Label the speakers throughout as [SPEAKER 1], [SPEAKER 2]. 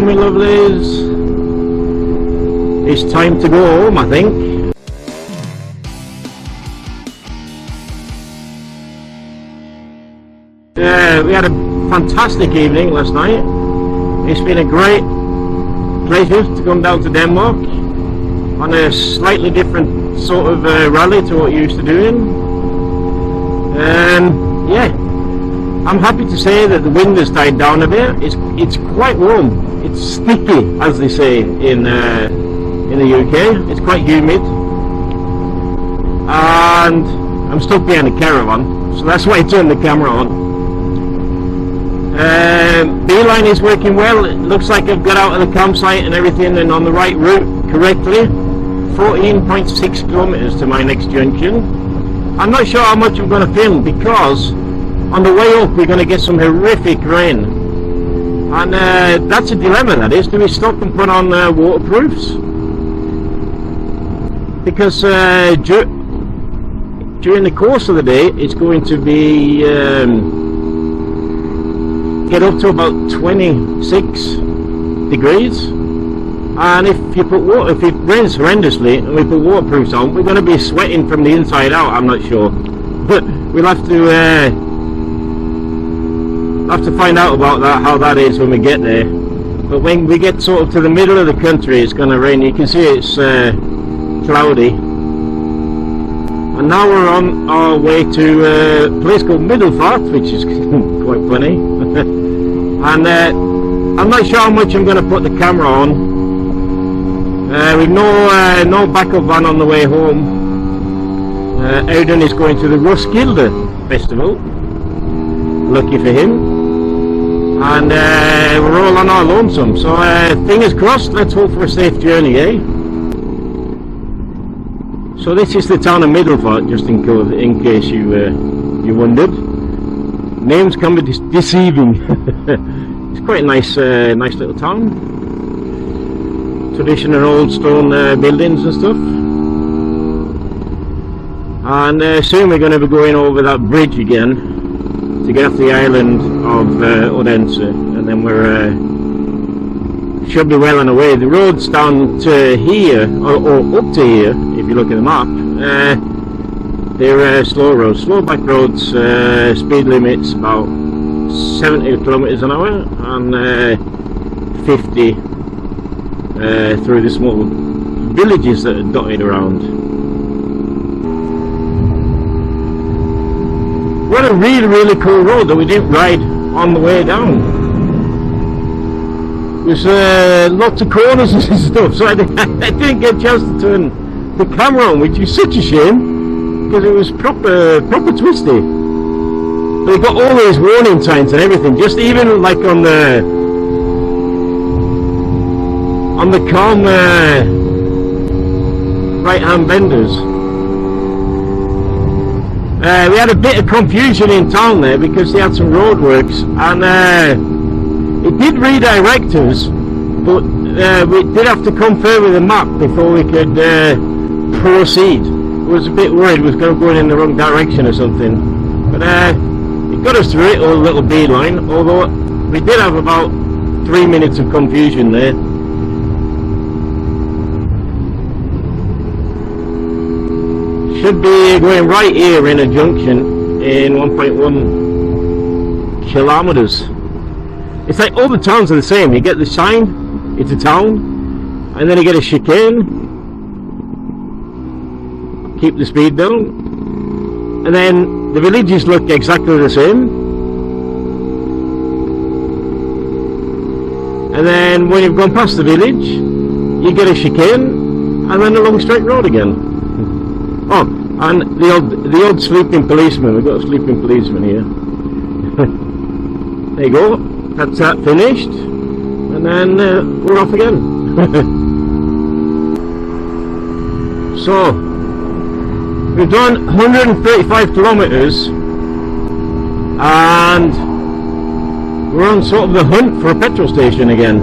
[SPEAKER 1] me lovelies. It's time to go home, I think. We had a fantastic evening last night. It's been a great pleasure to come down to Denmark on a slightly different sort of rally to what you're used to doing. Yeah, I'm happy to say that the wind has died down a bit. It's quite warm. It's sticky, as they say in the UK. It's quite humid, and I'm stuck behind a caravan, so that's why I turned the camera on. Beeline is working well. It looks like I've got out of the campsite and everything and on the right route correctly. 14.6 kilometers to my next junction. I'm not sure how much I'm going to film because on the way up we're going to get some horrific rain, and that's a dilemma, that is. Do we stop and put on waterproofs? Because during the course of the day it's going to be get up to about 26 degrees, and if it rains horrendously and we put waterproofs on, we're going to be sweating from the inside out. I'm not sure, but we'll have to find out about that, how that is when we get there. But when we get sort of to the middle of the country, it's going to rain. You can see it's cloudy, and now we're on our way to a place called Middelfart, which is quite funny. And I'm not sure how much I'm going to put the camera on. We've no backup van on the way home. Auden is going to the Roskilde festival, lucky for him, and we're all on our lonesome, so fingers crossed. Let's hope for a safe journey, eh? So this is the town of Middelfart, just in case you wondered. Names can be deceiving. It's quite a nice little town. Traditional old stone buildings and stuff. And soon we're going to be going over that bridge again to get off the island of Odense, and then we're should be well on the way. The roads down to here, or up to here, if you look at the map, they're slow roads, slow back roads. Speed limits about 70 kilometers an hour, and 50 through the small villages that are dotted around. What a really cool road that we didn't ride on the way down. There's lots of corners and stuff, so I didn't get a chance to turn the camera on, which is such a shame because it was proper twisty. They got all these warning signs and everything, just even like on the calm right hand benders. We had a bit of confusion in town there because they had some roadworks, and it did redirect us, but we did have to confirm with the map before we could proceed. I was a bit worried we was going in the wrong direction or something, but it got us through it, all little beeline, although we did have about 3 minutes of confusion there. Should be going right here in a junction in 1.1 kilometers. It's like all the towns are the same. You get the sign, it's a town, and then you get a chicane, keep the speed down, and then the villages look exactly the same, and then when you've gone past the village you get a chicane, and then a long straight road again. Oh, and the odd sleeping policeman. We've got a sleeping policeman here. There you go. That's that finished, and then we're off again. So we've done 135 kilometers, and we're on sort of the hunt for a petrol station again.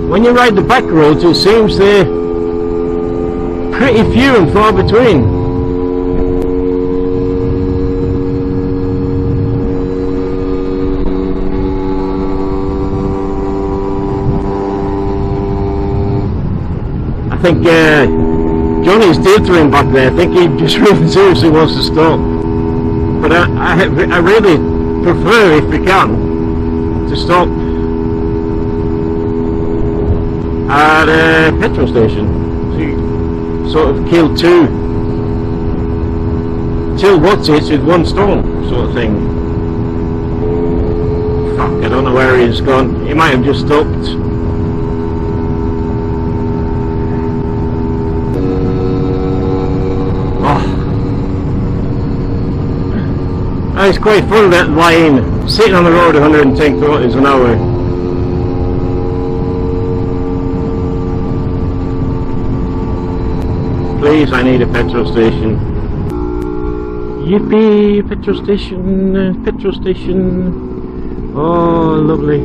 [SPEAKER 1] When you ride the back roads, it seems they're pretty few and far between. think Johnny's delivering back there. I think he just really seriously wants to stop. But I really prefer, if we can, to stop at a petrol station. So you sort of kill two what's-its with one stone, sort of thing. Fuck, I don't know where he's gone. He might have just stopped. It's quite fun, that line, sitting on the road 110 kilometers an hour. Please, I need a petrol station. Yippee, petrol station, petrol station. Oh, lovely.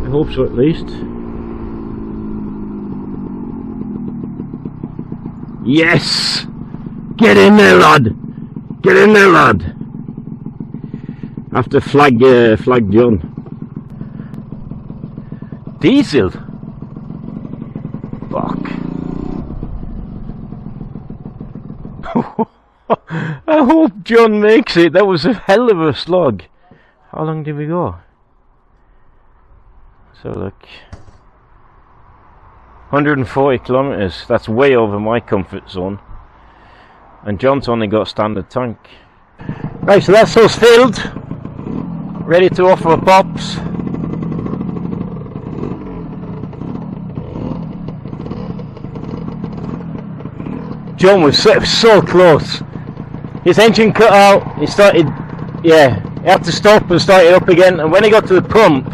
[SPEAKER 1] I hope so, at least. Yes! Get in there, lad! Get in there, lad! I have to flag John. Diesel? Fuck. I hope John makes it. That was a hell of a slog. How long did we go? So look, 140 kilometers. That's way over my comfort zone. And John's only got standard tank. Right, so that's us filled, ready to offer pops. John was so close. His engine cut out. He started, yeah, he had to stop and start it up again. And when he got to the pump,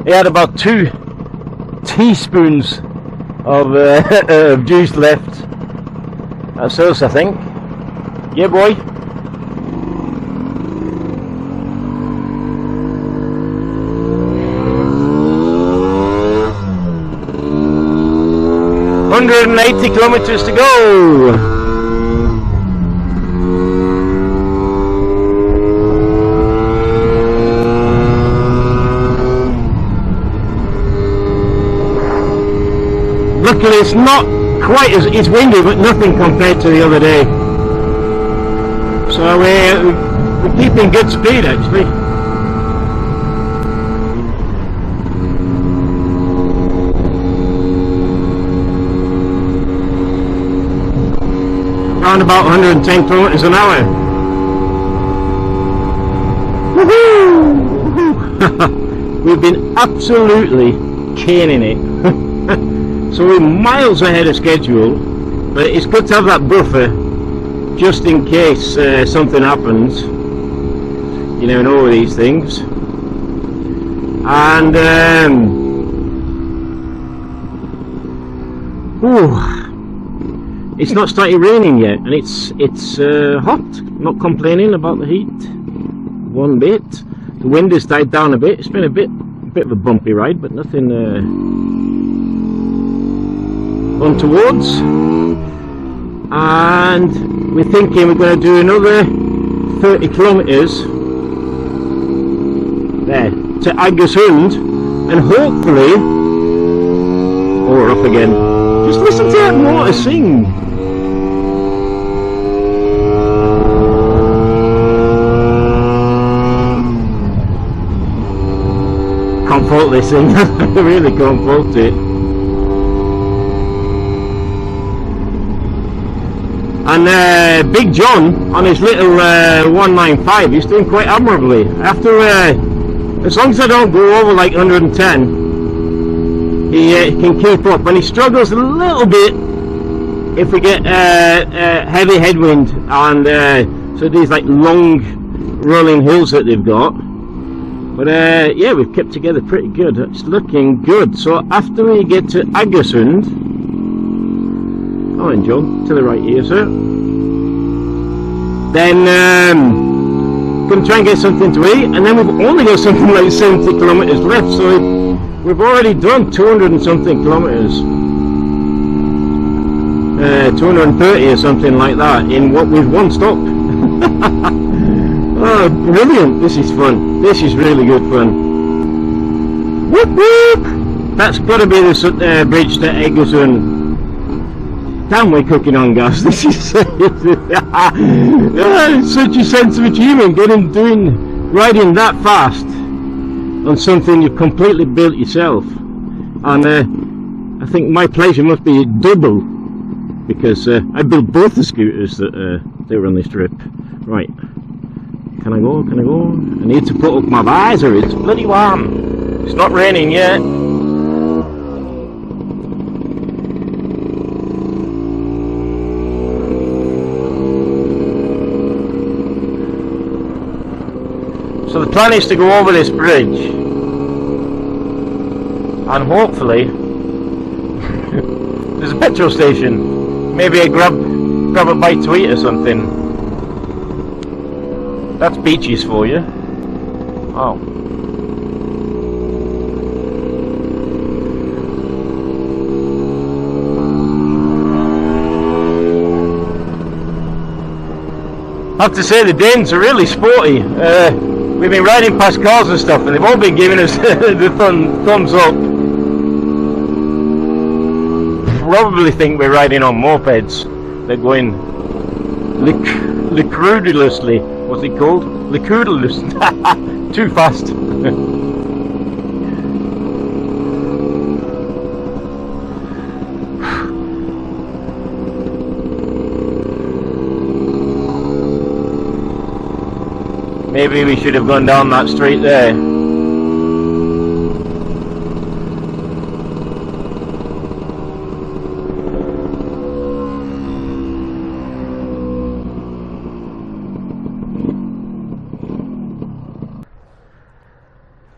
[SPEAKER 1] he had about 2 teaspoons of juice left. That's us, I think. Yeah, boy. $180 kilometers to go. Luckily it's not quite as, it's windy, but nothing compared to the other day. So we're keeping good speed actually. Around about 110 kilometers an hour. Woohoo! We've been absolutely caning it. So we're miles ahead of schedule, but it's good to have that buffer just in case something happens. You never know with these things. And it's not started raining yet, and it's hot. Not complaining about the heat one bit. The wind has died down a bit. It's been a bit of a bumpy ride, but nothing untowards. And we're thinking we're going to do another 30 kilometers there to Agersund, and hopefully, or up again. Just listen to that water sing. Can't fault this thing. I really can't fault it. And Big John on his little 195, he's doing quite admirably. After as long as I don't go over like 110, he can keep up. And he struggles a little bit if we get heavy headwind and so these like long rolling hills that they've got. But yeah, we've kept together pretty good. It's looking good. So after we get to Agersund, oh, and John, to the right here, sir. Then gonna try and get something to eat, and then we've only got something like 70 kilometers left. So we've already done 200 and something kilometers, 230 or something like that in what with one stop. Oh, brilliant. This is fun. This is really good fun. Whoop whoop! That's got to be the bridge to Egerton. Damn, we're cooking on gas. This is such a sense of achievement, riding that fast on something you've completely built yourself. And I think my pleasure must be double, because I built both the scooters that they were on this trip. Right, can I go? Can I go? I need to put up my visor. It's bloody warm. It's not raining yet. So the plan is to go over this bridge, and hopefully there's a petrol station. Maybe I grab a bite to eat or something. That's beaches for you. Oh. I have to say the Danes are really sporty. We've been riding past cars and stuff, and they've all been giving us the thumbs up. Probably think we're riding on mopeds. They're going licudulously. What's it called? Licudulous. Too fast. Maybe we should have gone down that street there.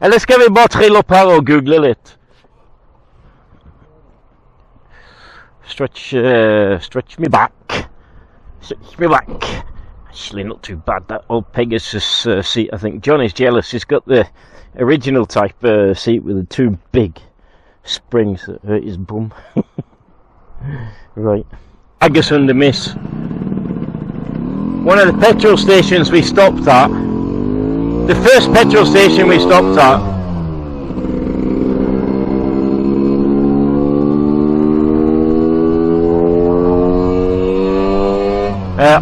[SPEAKER 1] Eller ska vi bara trilla upp här och googla lite? Stretch me back. Stretch me back. Actually not too bad, that old Pegasus seat. I think Johnny's jealous. He's got the original type seat with the two big springs that hurt his bum. Right, Pegasus the miss. One of the petrol stations we stopped at, the first petrol station we stopped at,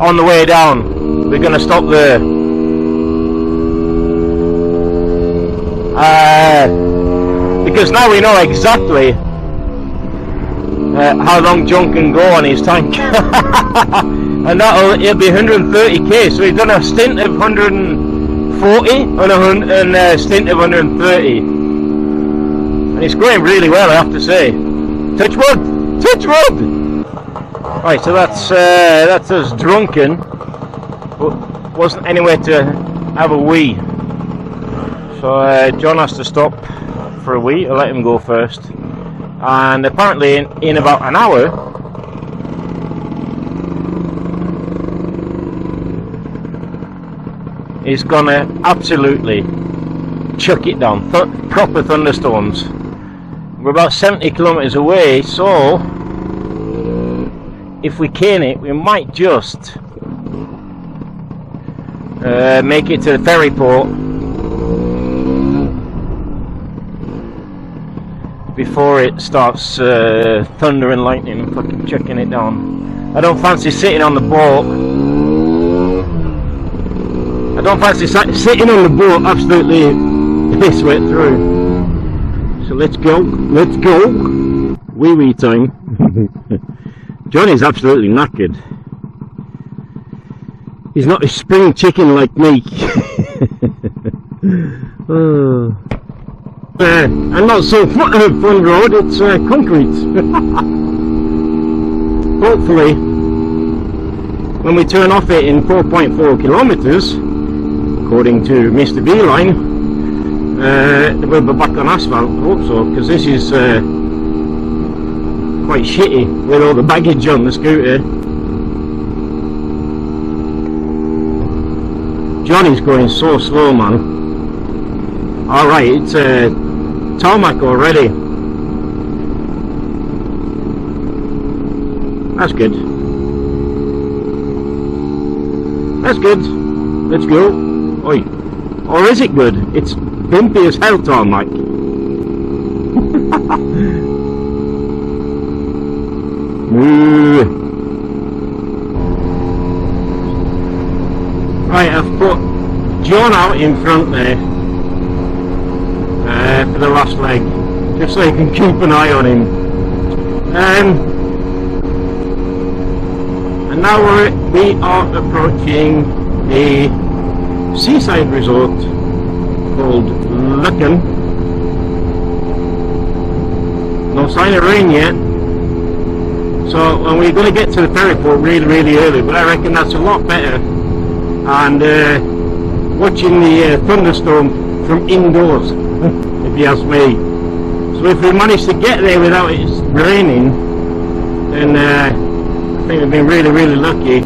[SPEAKER 1] on the way down. We're going to stop there. Because now we know exactly how long John can go on his tank. And it'll be 130k, so we've done a stint of 140 and a stint of 130. And it's going really well, I have to say. Touch wood! Touch wood! Right, so that's us drunken, but wasn't anywhere to have a wee. So John has to stop for a wee. I'll let him go first. And apparently in about an hour, he's gonna absolutely chuck it down. Proper thunderstorms. We're about 70 kilometers away, so if we cane it, we might just make it to the ferry port before it starts thunder and lightning and fucking chucking it down. I don't fancy sitting on the boat. I don't fancy sitting on the boat absolutely piss wet through. So let's go. Let's go. Wee time. Johnny's absolutely knackered. He's not a spring chicken like me. And not so fun road, it's concrete. Hopefully, when we turn off it in 4.4 kilometers, according to Mr. Beeline, we'll be back on asphalt. I hope so, because this is quite shitty with all the baggage on the scooter. Johnny's going so slow, man. Alright, it's tarmac already. That's good. That's good. Let's go. Oi. Or is it good? It's bumpy as hell, Tom, like. Right, I've put John out in front there for the last leg, just so you can keep an eye on him. And now we are approaching a seaside resort called Lucken. No sign of rain yet, so we're going to get to the ferry port really early, but I reckon that's a lot better. And watching the thunderstorm from indoors, if you ask me. So if we manage to get there without it raining, then I think we've been really lucky.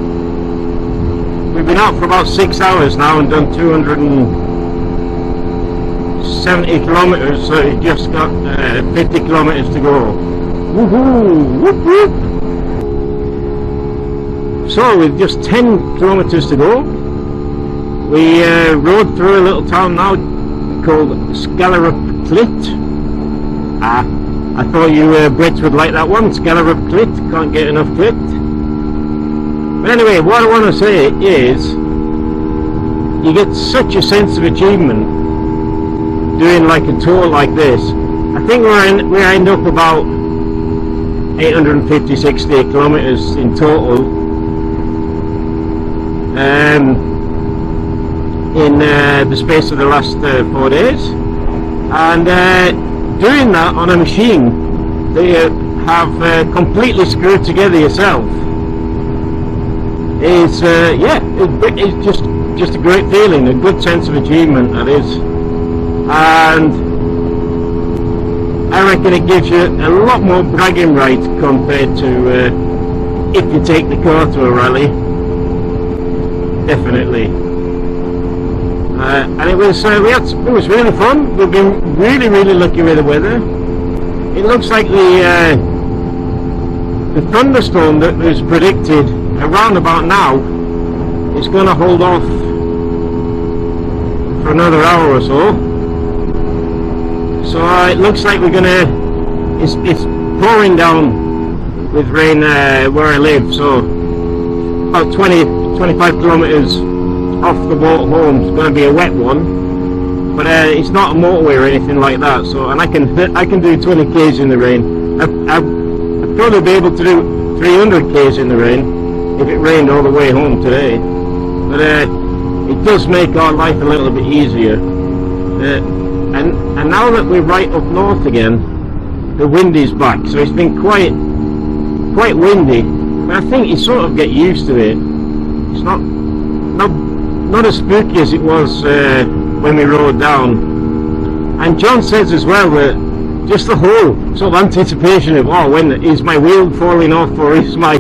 [SPEAKER 1] We've been out for about 6 hours now and done 270 kilometers, so we've just got 50 kilometers to go. Woohoo! Whoop whoop! So with just 10 kilometers to go, we rode through a little town now called Scalarup Clit. I thought you Brits would like that one, Scalarup Clit. Can't get enough clit. But anyway, what I want to say is, you get such a sense of achievement doing like a tour like this. I think we end up about 850-60 kilometers in total. In the space of the last 4 days, and doing that on a machine that you have completely screwed together yourself is it's just a great feeling, a good sense of achievement, that is. And I reckon it gives you a lot more bragging rights compared to if you take the car to a rally. Definitely. And it was really fun. We've been really lucky with the weather. It looks like the thunderstorm that was predicted around about now is going to hold off for another hour or so. So it looks like we're going to. It's pouring down with rain where I live. So about 25 kilometers off the boat home is going to be a wet one, but it's not a motorway or anything like that. So, and I can do 20 k's in the rain. I'd probably be able to do 300 k's in the rain if it rained all the way home today. But it does make our life a little bit easier. And now that we're right up north again, the wind is back. So it's been quite windy, but I think you sort of get used to it. It's not as spooky as it was when we rode down. And John says as well that just the whole sort of anticipation of, oh, when is my wheel falling off, or is my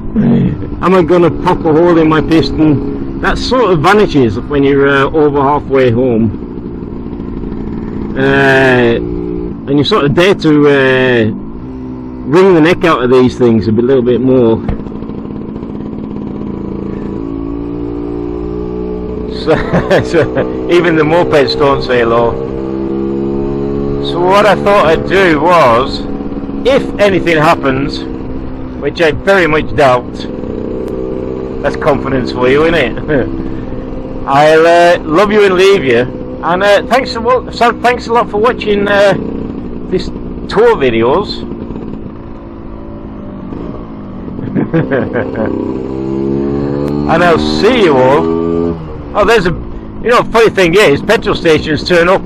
[SPEAKER 1] am I going to pop a hole in my piston? That sort of vanishes when you're over halfway home, and you sort of dare to wring the neck out of these things a little bit more. So even the mopeds don't say hello. So what I thought I'd do was, if anything happens, which I very much doubt, that's confidence for you, isn't it? I'll love you and leave you. And thanks a lot for watching this tour videos. And I'll see you all. Oh, there's funny thing is, petrol stations turn up,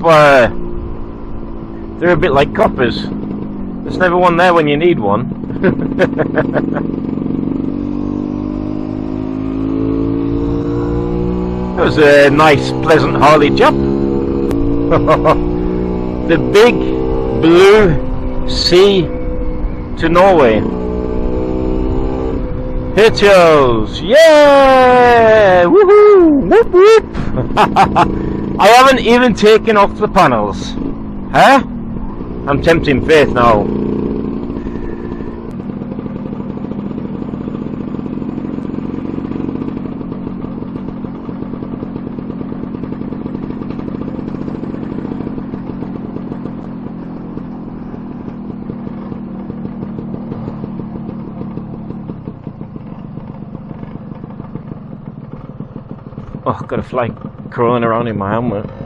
[SPEAKER 1] they're a bit like coppers. There's never one there when you need one. That was a nice, pleasant Harley chap. The big blue sea to Norway. Hitchos, yeah! Woohoo! Whoop whoop! I haven't even taken off the panels. Huh? I'm tempting fate now. Oh, I've got a fly crawling around in my helmet.